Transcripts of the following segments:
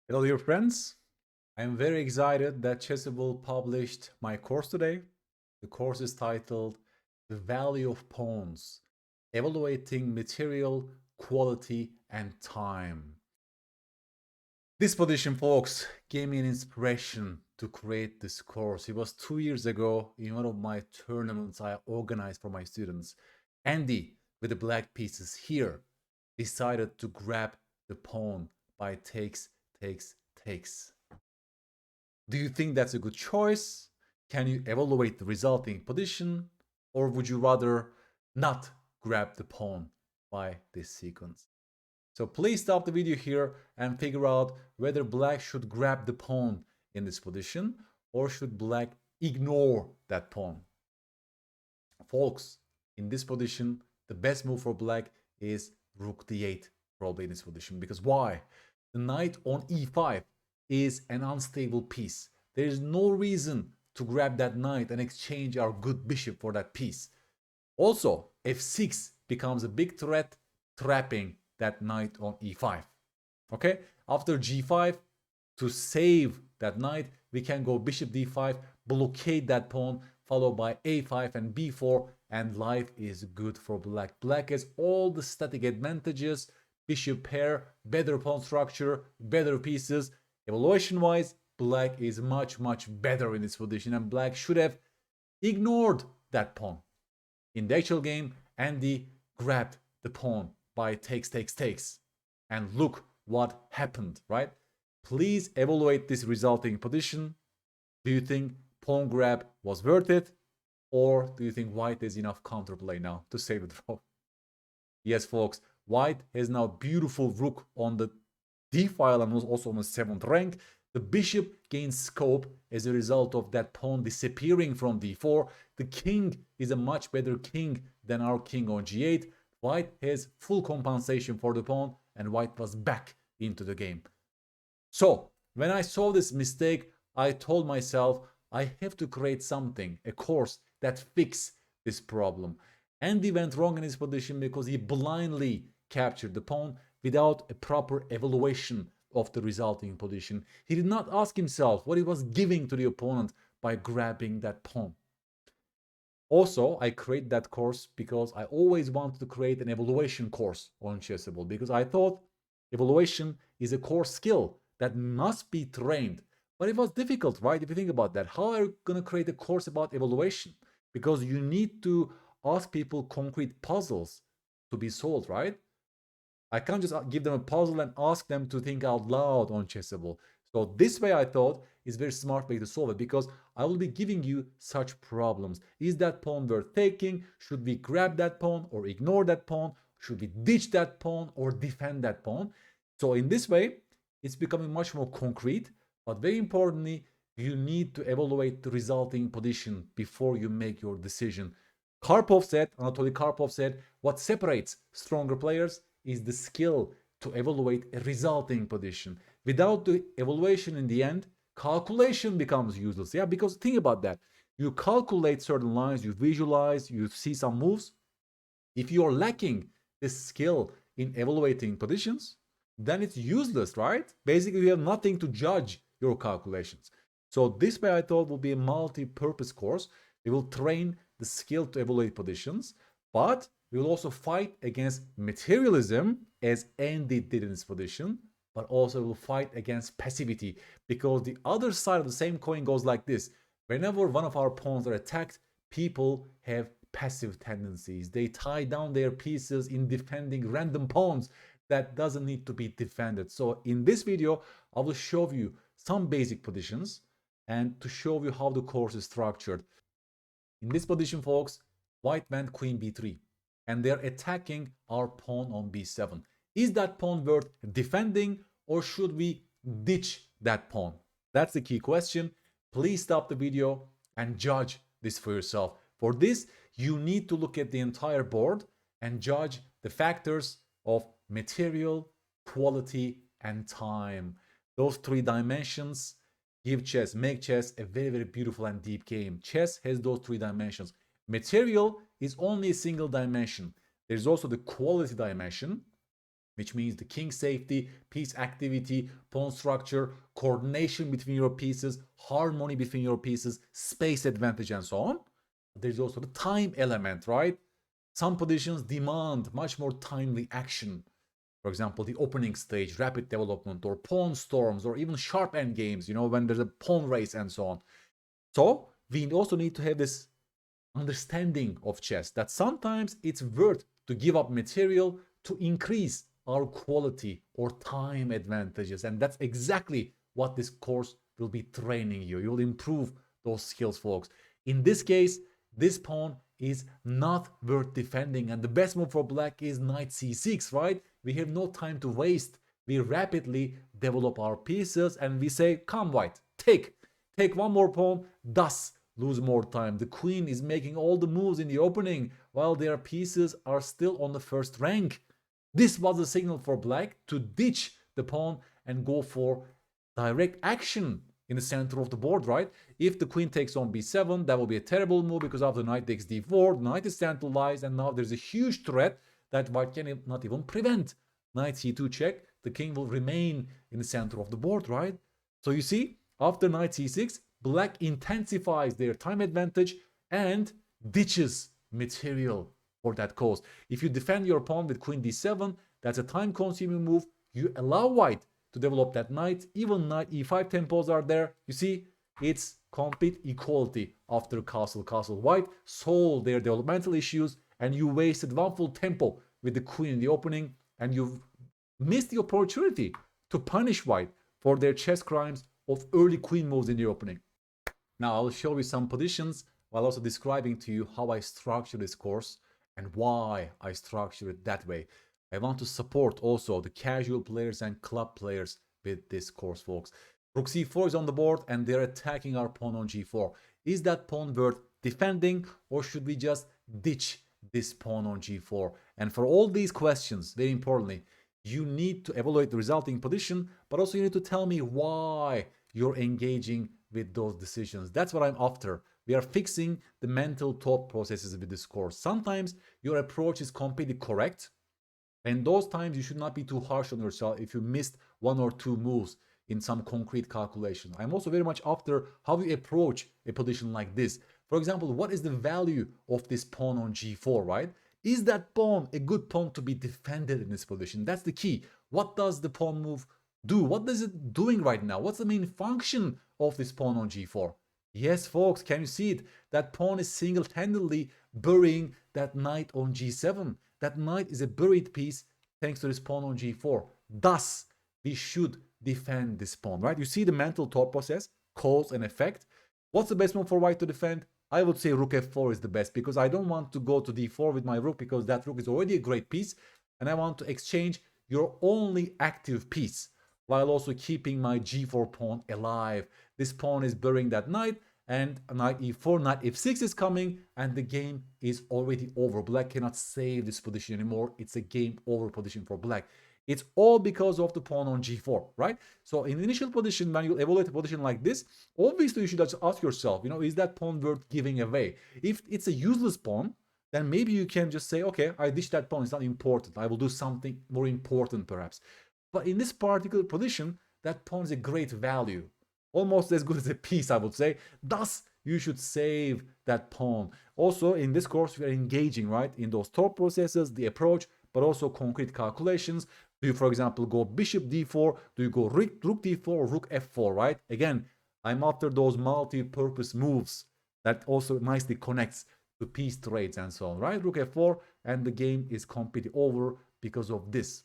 Hello, dear friends. I'm very excited that Chessable published my course today. The course is titled The Value of Pawns, Evaluating Material, Quality, and Time. This position, folks, gave me an inspiration to create this course. It was 2 years ago in one of my tournaments I organized for my students. Andy, with the black pieces here, decided to grab the pawn by takes. Do you think that's a good choice? Can you evaluate the resulting position? Or would you rather not grab the pawn by this sequence? So please stop the video here and figure out whether black should grab the pawn in this position or should black ignore that pawn. Folks, in this position, the best move for black is rook d8 probably in this position. Because why? The knight on e5 is an unstable piece. There is no reason to grab that knight and exchange our good bishop for that piece. Also, f6 becomes a big threat, trapping that knight on e5. Okay, after g5, to save that knight, we can go bishop d5, blockade that pawn, followed by a5 and b4, and life is good for black. Black has all the static advantages, bishop pair, better pawn structure, better pieces. Evaluation wise, black is much better in this position, and black should have ignored that pawn. In the actual game, Andy grabbed the pawn by takes. And look what happened, right? Please evaluate this resulting position. Do you think pawn grab was worth it? Or do you think white has enough counterplay now to save the draw? Yes, folks, white has now beautiful rook on the d file and was also on the 7th rank. The bishop gains scope as a result of that pawn disappearing from d4. The king is a much better king than our king on g8. White has full compensation for the pawn, and white was back into the game. So when I saw this mistake, I told myself I have to create something, a course that fix this problem. Andy went wrong in his position because he blindly captured the pawn without a proper evaluation of the resulting position. He did not ask himself what he was giving to the opponent by grabbing that pawn. Also, I create that course because I always wanted to create an evaluation course on Chessable, because I thought evaluation is a core skill that must be trained. But it was difficult, right? If you think about that, how are you going to create a course about evaluation? Because you need to ask people concrete puzzles to be solved, right? I can't just give them a puzzle and ask them to think out loud on Chessable. So this way, I thought, is a very smart way to solve it, because I will be giving you such problems. Is that pawn worth taking? Should we grab that pawn or ignore that pawn? Should we ditch that pawn or defend that pawn? So in this way, it's becoming much more concrete, but very importantly, you need to evaluate the resulting position before you make your decision. Anatoly Karpov said, what separates stronger players is the skill to evaluate a resulting position. Without the evaluation in the end, calculation becomes useless. Yeah, because think about that. You calculate certain lines, you visualize, you see some moves. If you're lacking the skill in evaluating positions, then it's useless, right? Basically, you have nothing to judge your calculations. So this way I thought will be a multi-purpose course. We will train the skill to evaluate positions, but we will also fight against materialism as Andy did in this position, but also we will fight against passivity, because the other side of the same coin goes like this. Whenever one of our pawns are attacked, people have passive tendencies. They tie down their pieces in defending random pawns that doesn't need to be defended. So in this video, I will show you some basic positions and to show you how the course is structured. In this position, folks, white went queen b3, and they're attacking our pawn on b7. Is that pawn worth defending, or should we ditch that pawn? That's the key question. Please stop the video and judge this for yourself. For this, you need to look at the entire board and judge the factors of material, quality, and time. Those three dimensions make chess a very beautiful and deep game. Chess has those three dimensions. Material is only a single dimension. There's also the quality dimension, which means the king safety, piece activity, pawn structure, coordination between your pieces, harmony between your pieces, space advantage, and so on. There's also the time element, right? Some positions demand much more timely action. For example, the opening stage, rapid development, or pawn storms, or even sharp end games, when there's a pawn race and so on. So we also need to have this understanding of chess that sometimes it's worth to give up material to increase our quality or time advantages. And that's exactly what this course will be training you. You'll improve those skills, folks. In this case, this pawn is not worth defending. And the best move for black is knight c6, right? We have no time to waste. We rapidly develop our pieces and we say, come white, take one more pawn, thus lose more time. The queen is making all the moves in the opening while their pieces are still on the first rank. This was a signal for black to ditch the pawn and go for direct action in the center of the board, right? If the queen takes on b7, that will be a terrible move because after knight takes d4, the knight is centralized, and now there's a huge threat that white can not even prevent. Knight c2 check, the king will remain in the center of the board, right? So you see, after knight c6, black intensifies their time advantage and ditches material for that cause. If you defend your pawn with queen d7, that's a time-consuming move. You allow white to develop that knight. Even knight e5 tempos are there. You see, it's complete equality after castle. White solved their developmental issues, and you wasted one full tempo with the queen in the opening, and you've missed the opportunity to punish white for their chess crimes of early queen moves in the opening. Now I'll show you some positions while also describing to you how I structure this course and why I structure it that way. I want to support also the casual players and club players with this course, folks. Rook c4 is on the board and they're attacking our pawn on g4. Is that pawn worth defending, or should we just ditch this pawn on g4? And for all these questions, very importantly, you need to evaluate the resulting position, but also you need to tell me why you're engaging with those decisions. That's what I'm after. We are fixing the mental thought processes with this course. Sometimes your approach is completely correct, and those times you should not be too harsh on yourself if you missed one or two moves in some concrete calculation. I'm also very much after how you approach a position like this. For example, what is the value of this pawn on g4, right? Is that pawn a good pawn to be defended in this position? That's the key. What does the pawn move do? What is it doing right now? What's the main function of this pawn on g4? Yes, folks, can you see it? That pawn is single-handedly burying that knight on g7. That knight is a buried piece thanks to this pawn on g4. Thus, we should defend this pawn, right? You see the mental thought process, cause and effect. What's the best move for white to defend? I would say rook f4 is the best, because I don't want to go to d4 with my rook, because that rook is already a great piece, and I want to exchange your only active piece while also keeping my g4 pawn alive. This pawn is burying that knight, and knight e4, knight f6 is coming, and the game is already over. Black cannot save this position anymore. It's a game over position for black. It's all because of the pawn on g4, right? So in the initial position, when you evaluate a position like this, obviously you should just ask yourself, is that pawn worth giving away? If it's a useless pawn, then maybe you can just say, okay, I ditch that pawn. It's not important. I will do something more important, perhaps. But in this particular position, that pawn is a great value. Almost as good as a piece, I would say. Thus, you should save that pawn. Also, in this course, we are engaging, right, in those thought processes, the approach, but also concrete calculations. Do you, for example, go bishop d4? Do you go rook d4 or rook f4, right? Again, I'm after those multi-purpose moves that also nicely connects to piece trades and so on, right? Rook f4, and the game is completely over because of this.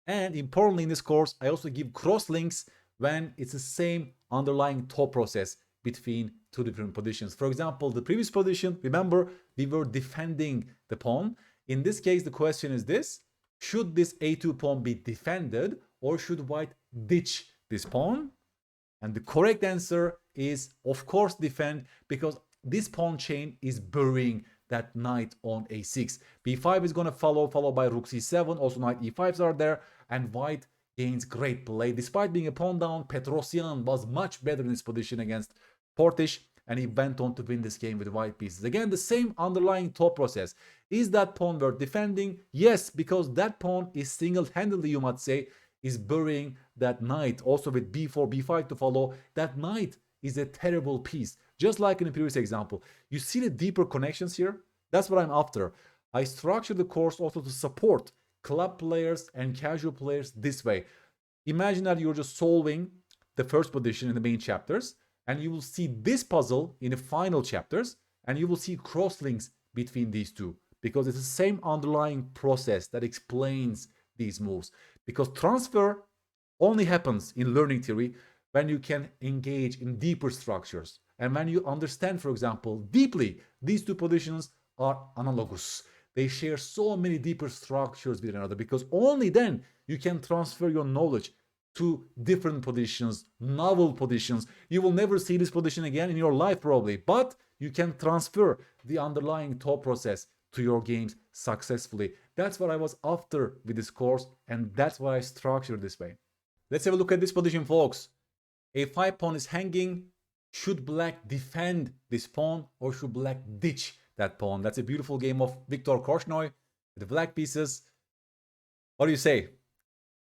And importantly in this course, I also give crosslinks when it's the same underlying thought process between two different positions. For example, the previous position, remember, we were defending the pawn. In this case, the question is this: should this a2 pawn be defended, or should white ditch this pawn? And the correct answer is, of course, defend, because this pawn chain is burying that knight on a6. b5 is going to follow, followed by rook c7. Also, knight e5s are there, and white gains great play. Despite being a pawn down, Petrosian was much better in this position against Portish. and he went on to win this game with white pieces. Again, the same underlying thought process. Is that pawn worth defending? Yes, because that pawn is single-handedly, you might say, is burying that knight. Also with b4, b5 to follow, that knight is a terrible piece. Just like in the previous example. You see the deeper connections here? That's what I'm after. I structured the course also to support club players and casual players this way. Imagine that you're just solving the first position in the main chapters, and you will see this puzzle in the final chapters, and you will see crosslinks between these two, because it's the same underlying process that explains these moves. Because transfer only happens in learning theory when you can engage in deeper structures, and when you understand, for example, deeply these two positions are analogous. They share so many deeper structures with another, because only then you can transfer your knowledge to different positions, novel positions. You will never see this position again in your life probably, but you can transfer the underlying thought process to your games successfully. That's what I was after with this course, and that's why I structured this way. Let's have a look at this position, folks. A5 pawn is hanging. Should black defend this pawn, or should black ditch that pawn? That's a beautiful game of Viktor Korchnoi with the black pieces. What do you say?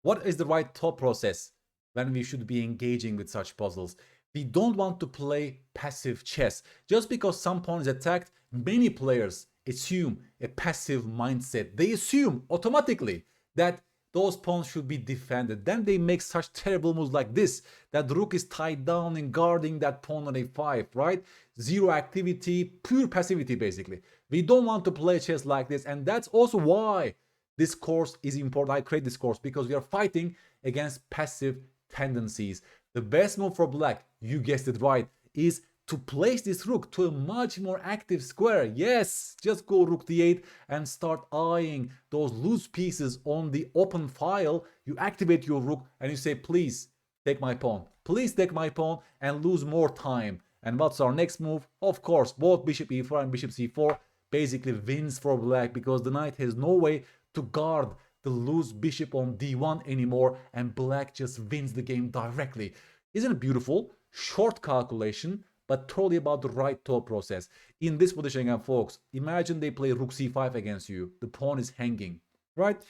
What is the right thought process when we should be engaging with such puzzles? We don't want to play passive chess. Just because some pawn is attacked, many players assume a passive mindset. They assume automatically that those pawns should be defended. Then they make such terrible moves like this, that the rook is tied down and guarding that pawn on a5, right? Zero activity, pure passivity basically. We don't want to play chess like this, and that's also why this course is important. I create this course because we are fighting against passive tendencies. The best move for black, you guessed it right, is to place this rook to a much more active square. Yes, just go rook d8 and start eyeing those loose pieces on the open file. You activate your rook and you say, please take my pawn. Please take my pawn and lose more time. And what's our next move? Of course, both bishop e4 and bishop c4 basically wins for black, because the knight has no way to guard the loose bishop on d1 anymore, and black just wins the game directly. Isn't it beautiful? Short calculation, but totally about the right thought process. In this position again, folks, imagine they play rook c5 against you. The pawn is hanging, right?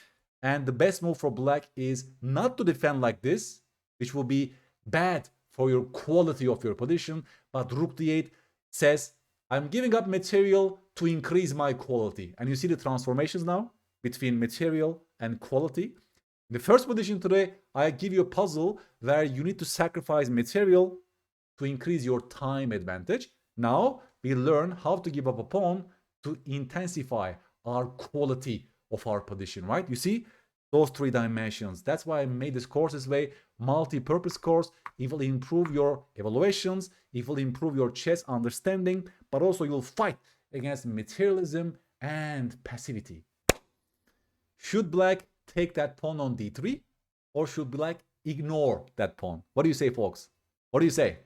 And the best move for black is not to defend like this, which will be bad for your quality of your position, but rook d8 says, I'm giving up material to increase my quality. And you see the transformations now between material and quality. In the first position today, I give you a puzzle where you need to sacrifice material to increase your time advantage. Now we learn how to give up a pawn to intensify our quality of our position, right? You see those three dimensions. That's why I made this course this way, multi-purpose course. It will improve your evaluations, it will improve your chess understanding, but also you will fight against materialism and passivity. Should black take that pawn on d3, or should black ignore that pawn? What do you say, folks? What do you say?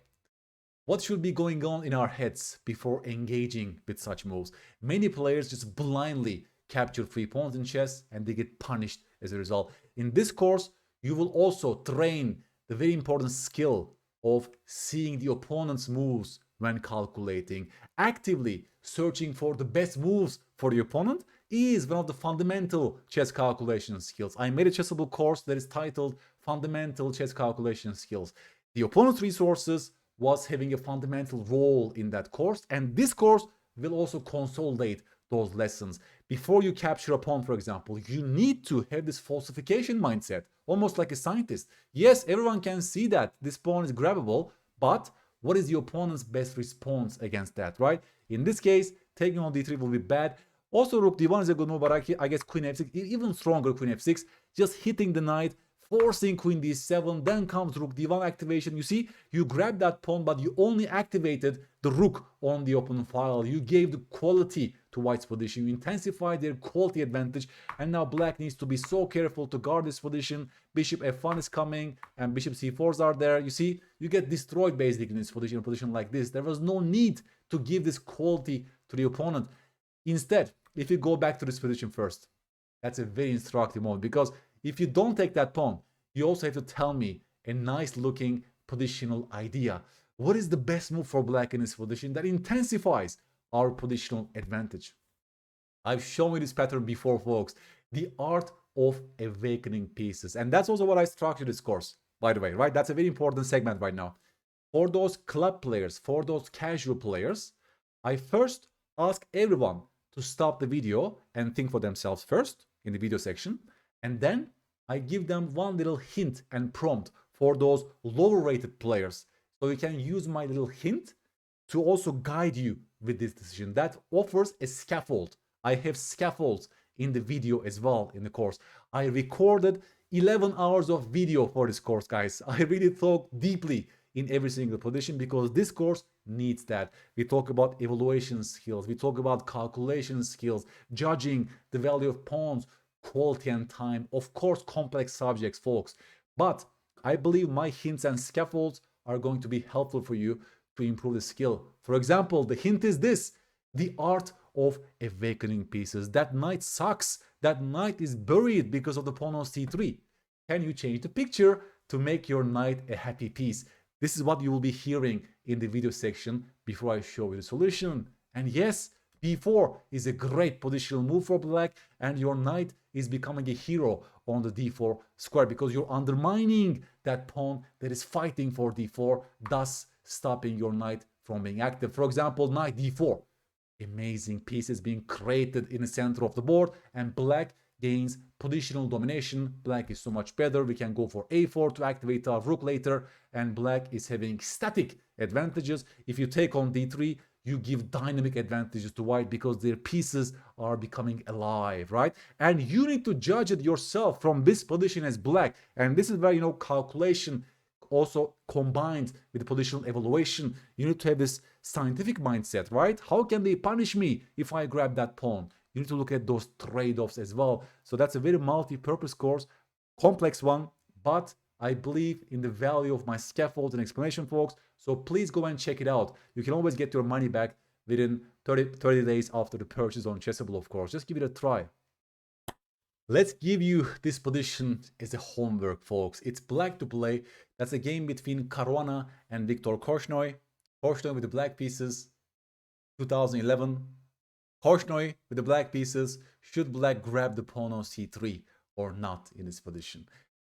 What should be going on in our heads before engaging with such moves? Many players just blindly capture free pawns in chess, and they get punished as a result. In this course, you will also train the very important skill of seeing the opponent's moves when calculating. Actively searching for the best moves for the opponent is one of the fundamental chess calculation skills. I made a Chessable course that is titled Fundamental Chess Calculation Skills. The opponent's resources was having a fundamental role in that course, and this course will also consolidate those lessons. Before you capture a pawn, for example, you need to have this falsification mindset, almost like a scientist. Yes, everyone can see that this pawn is grabbable, but what is the opponent's best response against that, right? In this case, taking on d3 will be bad. Also, rook d1 is a good move, but I guess queen f6, even stronger queen f6, just hitting the knight, forcing queen d7, then comes rook d1 activation. You see, you grabbed that pawn, but you only activated the rook on the open file. You gave the quality to white's position. You intensified their quality advantage, and now black needs to be so careful to guard this position. Bishop f1 is coming, and bishop c4s are there. You see, you get destroyed basically in this position, a position like this. There was no need to give this quality to the opponent. Instead, if you go back to this position first, that's a very instructive moment, because if you don't take that pawn, you also have to tell me a nice looking positional idea. What is the best move for black in this position that intensifies our positional advantage? I've shown you this pattern before, folks. The art of awakening pieces. And that's also what I structured this course, by the way, right? That's a very important segment right now. For those club players, for those casual players, I first ask everyone to stop the video and think for themselves first in the video section. And then I give them one little hint and prompt for those lower rated players. So you can use my little hint to also guide you with this decision. That offers a scaffold. I have scaffolds in the video as well in the course. I recorded 11 hours of video for this course, guys. I really thought deeply in every single position because this course needs that. We talk about evaluation skills, we talk about calculation skills, judging the value of pawns, quality and time, of course, complex subjects, folks. But I believe my hints and scaffolds are going to be helpful for you to improve the skill. For example, the hint is this: the art of awakening pieces. That knight sucks. That knight is buried because of the pawn on c3. Can you change the picture to make your knight a happy piece? This is what you will be hearing in the video section before I show you the solution. And yes, b4 is a great positional move for black, and your knight is becoming a hero on the d4 square because you're undermining that pawn that is fighting for d4, thus stopping your knight from being active. For example, knight d4. Amazing pieces being created in the center of the board, and black gains positional domination. Black is so much better. We can go for a4 to activate our rook later, and black is having static advantages. If you take on d3, you give dynamic advantages to white because their pieces are becoming alive, right? And you need to judge it yourself from this position as black. And this is where, calculation also combined with the positional evaluation. You need to have this scientific mindset, right? How can they punish me if I grab that pawn? You need to look at those trade-offs as well. So that's a very multi-purpose course, complex one, but I believe in the value of my scaffold and explanation, folks. So please go and check it out. You can always get your money back within 30 days after the purchase on Chessable, of course. Just give it a try. Let's give you this position as a homework, folks. It's black to play. That's a game between Caruana and Viktor Korchnoi. Korchnoi with the black pieces, 2011. Korchnoi with the black pieces. Should black grab the pawn on c3 or not in this position?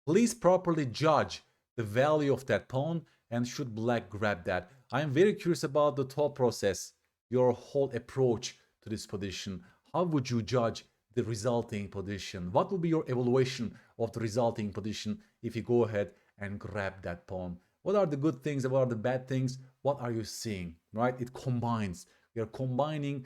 Please properly judge the value of that pawn, and should black grab that? I'm very curious about the thought process, your whole approach to this position. How would you judge the resulting position? What will be your evaluation of the resulting position if you go ahead and grab that pawn? What are the good things? What are the bad things? What are you seeing, right? It combines. We are combining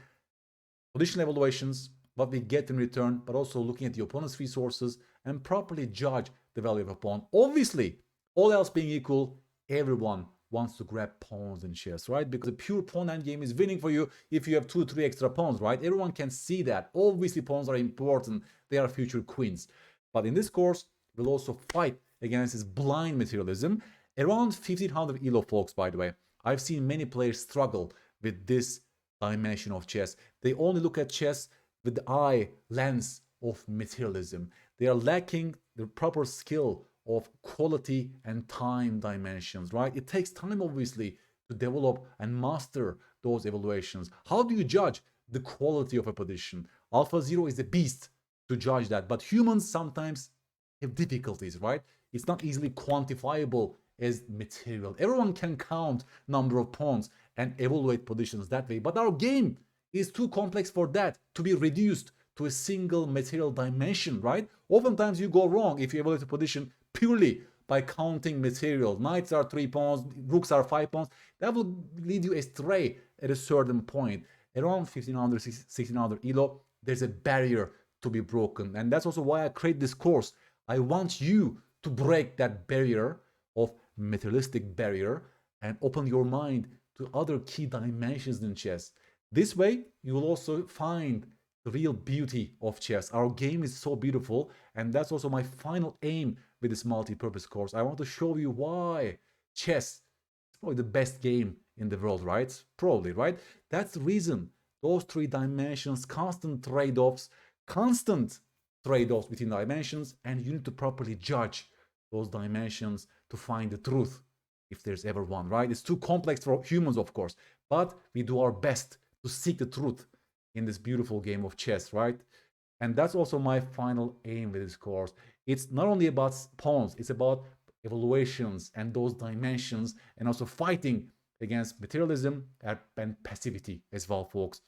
positional evaluations, what we get in return, but also looking at the opponent's resources and properly judge the value of a pawn. Obviously, all else being equal, everyone wants to grab pawns in chess, right? Because the pure pawn endgame is winning for you if you have 2-3 extra pawns, right? Everyone can see that. Obviously, pawns are important. They are future queens. But in this course, we'll also fight against this blind materialism. Around 1500 ELO, folks, by the way. I've seen many players struggle with this dimension of chess. They only look at chess with the eye lens of materialism. They are lacking the proper skill of quality and time dimensions, right? It takes time, obviously, to develop and master those evaluations. How do you judge the quality of a position? AlphaZero is a beast to judge that, but humans sometimes have difficulties, right? It's not easily quantifiable as material. Everyone can count number of pawns and evaluate positions that way, but our game is too complex for that to be reduced to a single material dimension, right? Oftentimes you go wrong if you evaluate a position purely by counting material. Knights are 3 pawns, rooks are 5 pawns. That will lead you astray at a certain point. Around 1500, 1600 ELO, there's a barrier to be broken. And that's also why I create this course. I want you to break that barrier of materialistic barrier and open your mind to other key dimensions in chess. This way, you will also find the real beauty of chess. Our game is so beautiful, and that's also my final aim with this multi-purpose course. I want to show you why chess is probably the best game in the world, right? Probably, right? That's the reason. Those 3 dimensions, constant trade-offs between dimensions, and you need to properly judge those dimensions to find the truth. if there's ever one, right? It's too complex for humans, of course, but we do our best to seek the truth in this beautiful game of chess, right? And that's also my final aim with this course. It's not only about pawns, it's about evaluations and those dimensions, and also fighting against materialism and passivity as well, folks.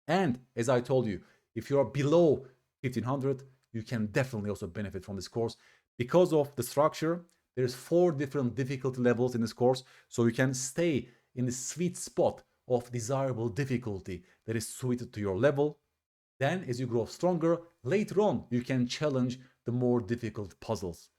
And as I told you, if you are below 1500, you can definitely also benefit from this course. Because of the structure, there's 4 different difficulty levels in this course, so you can stay in the sweet spot of desirable difficulty that is suited to your level. Then, as you grow stronger, later on, you can challenge the more difficult puzzles.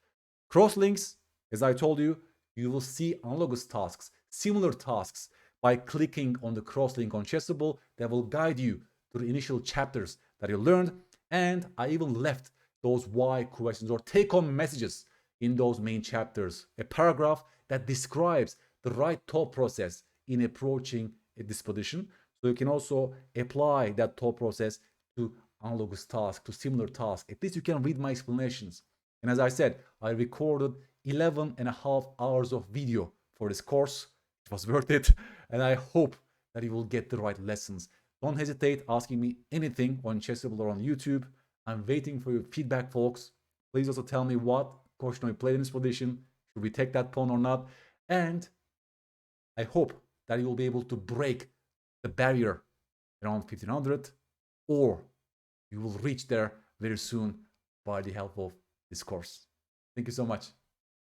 Crosslinks, as I told you, you will see analogous tasks, similar tasks, by clicking on the crosslink on Chessable that will guide you through the initial chapters that you learned. And I even left those why questions or take-home messages in those main chapters, a paragraph that describes the right thought process in approaching a disposition. So you can also apply that thought process to analogous tasks, to similar tasks. At least you can read my explanations. And as I said, I recorded 11 and a half hours of video for this course. It was worth it. And I hope that you will get the right lessons. Don't hesitate asking me anything on Chessable or on YouTube. I'm waiting for your feedback, folks. Please also tell me what Korchnoi played in this position. Should we take that pawn or not? And I hope that you will be able to break the barrier around 1500, or you will reach there very soon by the help of this course. Thank you so much.